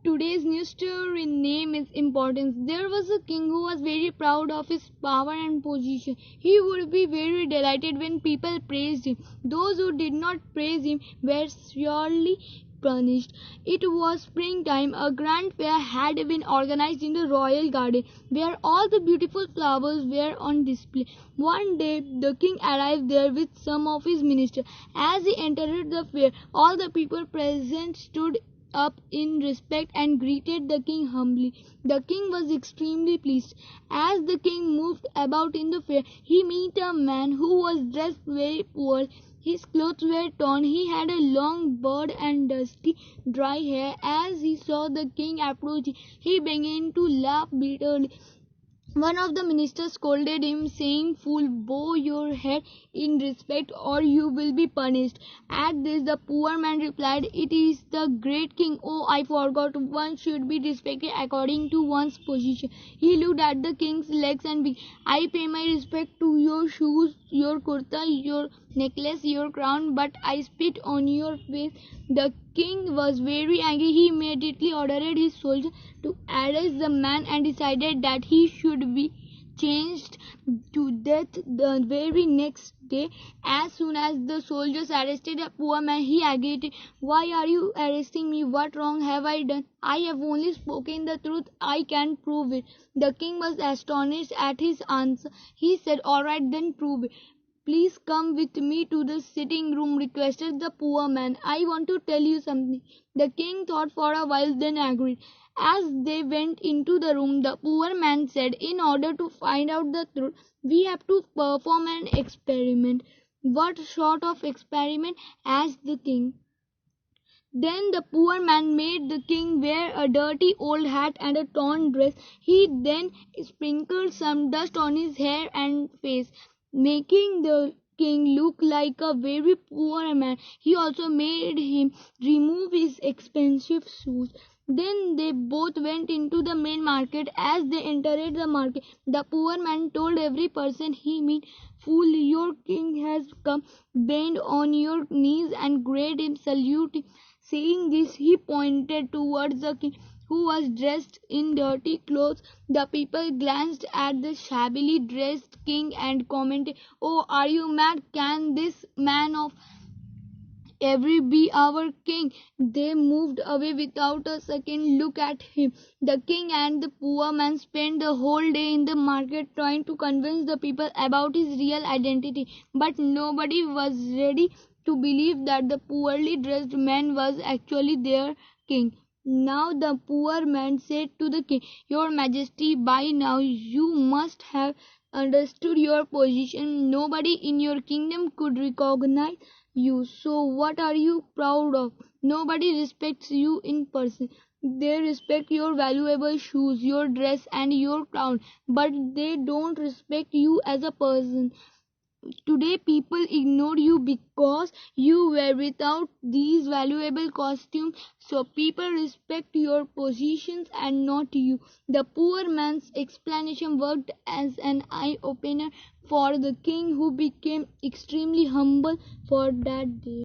Today's news story name is importance. There was a king who was very proud of his power and position. He would be very delighted when people praised him. Those who did not praise him were surely punished. It was springtime. A grand fair had been organized in the royal garden where all the beautiful flowers were on display. One day the king arrived there with some of his ministers. As he entered the fair, all the people present stood up in respect and greeted the king humbly. The king was extremely pleased. As the king moved about in the fair, he met a man who was dressed very poor. His clothes were torn. He had a long beard and dusty, dry hair. As he saw the king approaching, he began to laugh bitterly. One of the ministers scolded him, saying, "Fool, bow your head in respect, or you will be punished." At this, the poor man replied, "It is the great king. Oh, I forgot. One should be respected according to one's position." He looked at the king's legs and began, "I pay my respect to your shoes, your kurta, your necklace, your crown, but I spit on your face." The king was very angry. He immediately ordered his soldiers to arrest the man and decided that he should be changed to death the very next day. As soon as the soldiers arrested the poor man, he agitated, "Why are you arresting me? What wrong have I done? I have only spoken the truth. I can prove it." The king was astonished at his answer. He said, "All right, then prove it." "Please come with me to the sitting room," requested the poor man. "I want to tell you something." The king thought for a while, then agreed. As they went into the room, the poor man said, "In order to find out the truth, we have to perform an experiment." "What sort of experiment?" asked the king. Then the poor man made the king wear a dirty old hat and a torn dress. He then sprinkled some dust on his hair and face, making the king look like a very poor man. He also made him remove his expensive shoes. Then they both went into the main market. As they entered the market, the poor man told every person he met, "Fool, your king has come. Bend on your knees and greet him, salute him." Saying this, he pointed towards the king, who was dressed in dirty clothes. The people glanced at the shabbily dressed king and commented, "Oh, are you mad? Can this man of ever be our king?" They moved away without a second look at him. The king and the poor man spent the whole day in the market trying to convince the people about his real identity, but nobody was ready to believe that the poorly dressed man was actually their king. Now the poor man said to the king, "Your Majesty, by now you must have understood your position. Nobody in your kingdom could recognize you. So what are you proud of? Nobody respects you in person. They respect your valuable shoes, your dress, and your crown, but they don't respect you as a person. Today people ignore you because you were without these valuable costumes, so people respect your positions and not you." The poor man's explanation worked as an eye-opener for the king, who became extremely humble for that day.